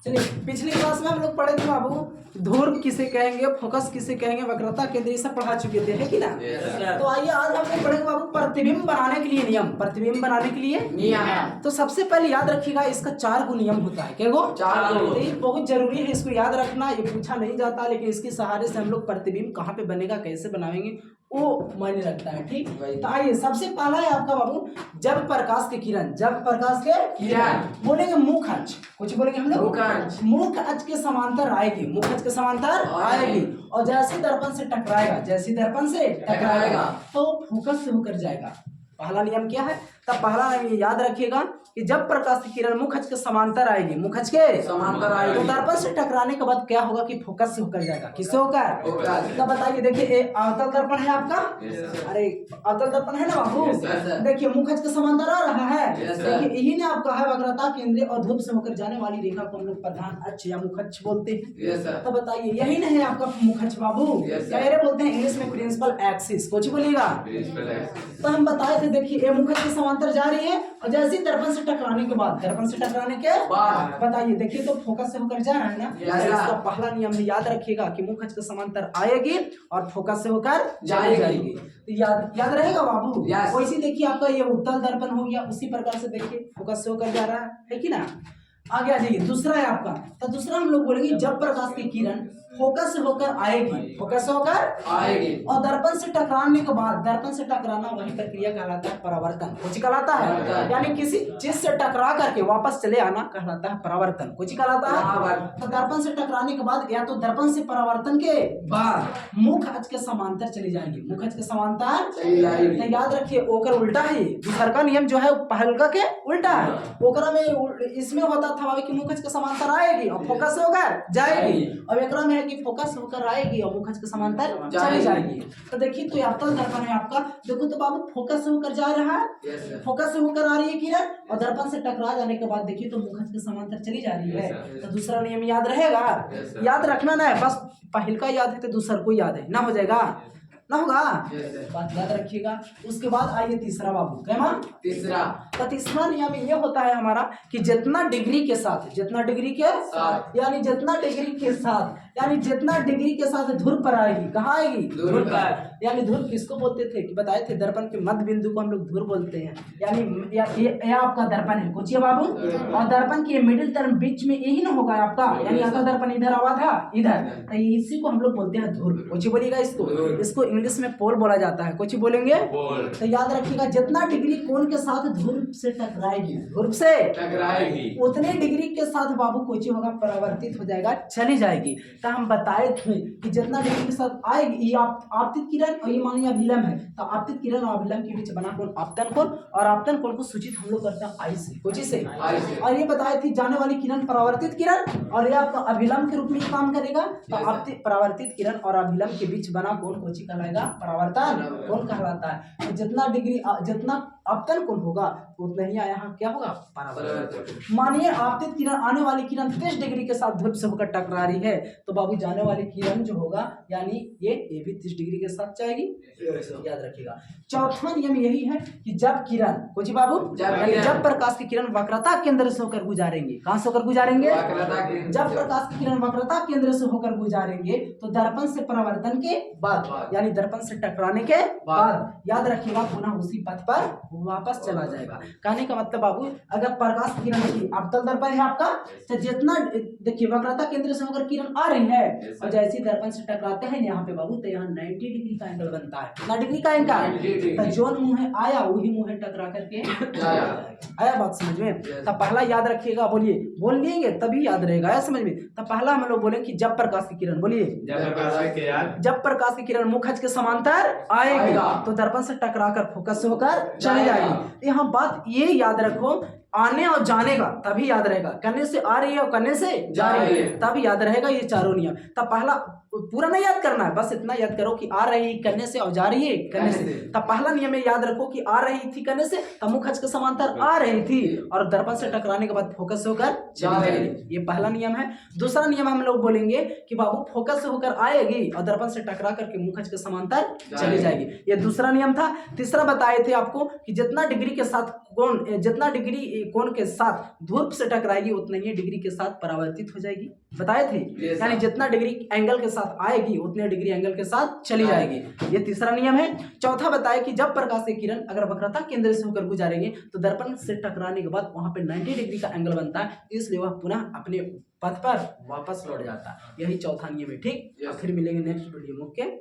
चलिए पिछली क्लास में हम लोग पढ़े थे बाबू, ध्रुव किसे कहेंगे, फोकस किसे कहेंगे, वक्रता केंद्र, ये सब पढ़ा चुके थे, है कि ना। तो आइए आज हम लोग पढ़ेंगे बाबू प्रतिबिंब बनाने के लिए नियम, प्रतिबिंब बनाने के लिए नियम। तो सबसे पहले याद रखिएगा इसका 4 गो नियम होता है। क्या गो? 4 गो। तो ये बहुत जरूरी है, इसको याद रखना। ये पूछा नहीं जाता, लेकिन इसके सहारे से हम लोग प्रतिबिंब कहाँ पे बनेगा, कैसे बनाएंगे, वो मायने रखता है। ठीक, तो आइए सबसे पहला है आपका बाबू, जब प्रकाश के किरण, जब प्रकाश के किरण बोलेंगे मुख अक्ष, कुछ बोलेंगे हम लोग मुख अक्ष के समांतर आएगी, मुख अक्ष के समांतर आएगी, और जैसे दर्पण से टकराएगा, जैसे दर्पण से टकराएगा तो फोकस से होकर जाएगा। पहला नियम क्या है? तब पहला नियम याद रखिएगा कि जब प्रकाश की किरण मुख अक्ष के समांतर आएगी, मुख अक्ष के समांतर आएगी, तो दर्पण से टकराने के बाद क्या होगा कि फोकस से होकर जाएगा। किससे होकर? तो बताइए, देखिए अवतल दर्पण है आपका, अरे अवतल दर्पण है ना बाबू, देखिए मुख अक्ष के समांतर आ रहा है, देखिए यही ने आपका है वक्रता केंद्र और ध्रुव से होकर जाने वाली रेखा को हम लोग प्रधान अक्ष या मुख अक्ष बोलते हैं। तो बताइए यही नहीं है आपका मुख अक्ष बाबू, क्या बोलते हैं इंग्लिश में प्रिंसिपल एक्सिस, कुछ बोलिएगा। तो हम बताए थे, देखिए ये मुख अक्ष के समांतर जा रही है और जैसे ही दर्पण से टकराने के बाद, दर्पण से टकराने के बाद बताइए, देखिए तो फोकस से होकर जा रहा है ना। इसका पहला नियम भी याद रखिएगा कि मुख अक्ष के समांतर आएगी और फोकस से होकर जाएगी। तो याद रहेगा बाबू। वैसे देखिए आपका ये उत्तल दर्पण हो गया, उसी प्रकार से देखिए फोकस से होकर जा रहा है कि ना। आगे आ जाइए, दूसरा है आपका, तो दूसरा हम लोग बोलेंगे जब प्रकाश की किरण फोकस से होकर आएगी, फोकस से होकर आएगी और दर्पण से टकराने के बाद, दर्पण से टकराना वही प्रक्रिया कहलाता है परावर्तन, कुछ कहलाता है, यानी किसी चीज से टकरा करके वापस चले आना कहलाता है परावर्तन, कुछ कहलाता है। तो दर्पण से टकराने के बाद या तो दर्पण से परावर्तन के बाद मुख अक्ष के समांतर चली जाएंगी, मुख अक्ष के समांतर चली जाएगी। तो याद रखिए ओकर उल्टा है, दूसरा का नियम जो है पहलका के उल्टा है। ओकरा में इसमें होता था कि मुख अक्ष के समांतर आएगी और फोकस होकर जाएगी, और एकरा में कि फोकस होकर आएगी और मुख अक्ष के समांतर चली जाएगी। तो देखिए तो अवतल दर्पण है आपका, देखो तो बाबू फोकस से होकर जा रहा है, फोकस से होकर आ रही है किरण और दर्पण से टकरा जाने के बाद देखिए तो मुख अक्ष के समांतर चली जा रही है। तो दूसरा नियम याद रहेगा, याद रखना ना है, बस पहल का याद है तो दूसरा को याद है ना, हो जाएगा ना होगा, बात याद रखिएगा। उसके बाद आइए तीसरा बाबू, क्या तीसरा? तो तीसरा नियम ये होता है हमारा कि जितना डिग्री के साथ, जितना डिग्री के साथ, यानी जितना डिग्री के साथ, यानी जितना डिग्री के साथ ध्रुव पर आएगी, कहाँ आएगी? ध्रुव पर। यानी ध्रुव किसको बोलते थे कि बताए थे, दर्पण के मध्य बिंदु को हम लोग ध्रुव बोलते हैं। यानी ये आपका दर्पण है, कुछ बाबू, और दर्पण के मिडिल टर्म बीच में यही ना होगा आपका, यानी आपका दर्पण इधर आवा था इधर, तो इसी को हम लोग बोलते हैं ध्रुव, कुछ बोलिएगा इसको। इसको इंग्लिश में पोल बोला जाता है, कुछ बोलेंगे। तो याद रखिएगा जितना डिग्री कोण के साथ ध्रुव से टकराएगी, ध्रुव से टकराएगी, उतने डिग्री के साथ बाबू कुछ होगा परावर्तित हो जाएगा, चली जाएगी। तो हम बताए थे कि जितना डिग्री के साथ आएगी, ये आपतित किरण और ये मानिए अभिलंब है, तो आपतित किरण और अभिलंब के बीच बना कोण आपतन कोण, और आपतन कोण को सूचित हम लोग करते हैं आई से, कुछ से। और ये बताए थी जाने वाली किरण परावर्तित किरण, और ये आपका अभिलंब के रूप में काम करेगा। तो आपतित परावर्तित किरण और अभिलंब के बीच बना कोण कुछ कहलाएगा परावर्तन कोण कहलाता है। तो जितना डिग्री, जितना आपतन कोण होगा उतना ही यहाँ क्या होगा? परावर्तन। मानिए आपतित किरण, आने वाली किरण 30 डिग्री के साथ ध्रुव से होकर टकरा रही है, तो बाबू जाने वाली किरण जो होगा यानी ये भी 30 डिग्री के साथ जाएगी, याद रखिएगा। चौथा नियम यही है कि जब किरण, कुछ बाबू, जब प्रकाश की किरण वक्रता केंद्र से होकर गुजारेंगे, कहां से होकर गुजारेंगे? जब प्रकाश की किरण वक्रता केंद्र से होकर गुजारेंगे तो दर्पण से परावर्तन के बाद, यानी दर्पण से टकराने के बाद याद रखिएगा पुनः उसी पथ पर वापस चला जाएगा। कहने का मतलब बाबू, अगर प्रकाश की किरण की अवतल दर्पण है आपका, तो जितना देखिए वक्रता केंद्र से होकर किरण आ रही है और जैसे ही दर्पण से टकराते हैं यहाँ पे बाबू, तो यहाँ 90 डिग्री का एंगल बनता है। कितना डिग्री का एंगल? तो जो मुंह आया वही मुंह टकरा करके आया, बात समझ में। तो पहला याद रखिएगा, बोलिए, बोल लेंगे तभी याद रहेगा, आया समझ में। तो पहला हम लोग बोले कि जब प्रकाश की किरण, बोलिए, जब प्रकाश की किरण मुख अक्ष के समांतर आएगी तो दर्पण से टकराकर फोकस से होकर चली जाएगी। यहाँ बात ये याद रखो, आने और जाने का तभी याद रहेगा, करने से आ रही है और करने से जा रही है तभी याद रहेगा, ये चारों नियम। तब पहला पूरा नहीं याद करना है, बस इतना याद करो कि आ रही करने से और जा रही है करने से। तब पहला नियम में याद रखो कि आ रही थी करने से, तब मुख अक्ष के समांतर आ रही थी और दर्पण से टकराने के बाद फोकस होकर चली जाएगी, ये पहला नियम है। दूसरा नियम हम लोग बोलेंगे कि बाबू फोकस से होकर आएगी और दर्पण से टकरा करके मुख अक्ष के समांतर चली जाएगी, ये दूसरा नियम था। तीसरा बताए थे आपको कि जितना डिग्री के साथ जितना डिग्री कोण के साथ ध्रुव से टकराएगी उतना ही डिग्री के साथ परावर्तित हो जाएगी, बताए थे। यानी जितना डिग्री एंगल के साथ आएगी उतने डिग्री एंगल के साथ चली जाएगी, ये तीसरा नियम है। चौथा बताया कि जब प्रकाश की किरण अगर वक्रता केंद्र से होकर गुजारेंगे तो दर्पण से टकराने के बाद वहां पे 90 डिग्री का एंगल बनता है, इसलिए वह पुनः अपने पथ पर वापस लौट जाता है। यही चौथा नियम है, ठीक। फिर मिलेंगे नेक्स्ट वीडियो में, ओके।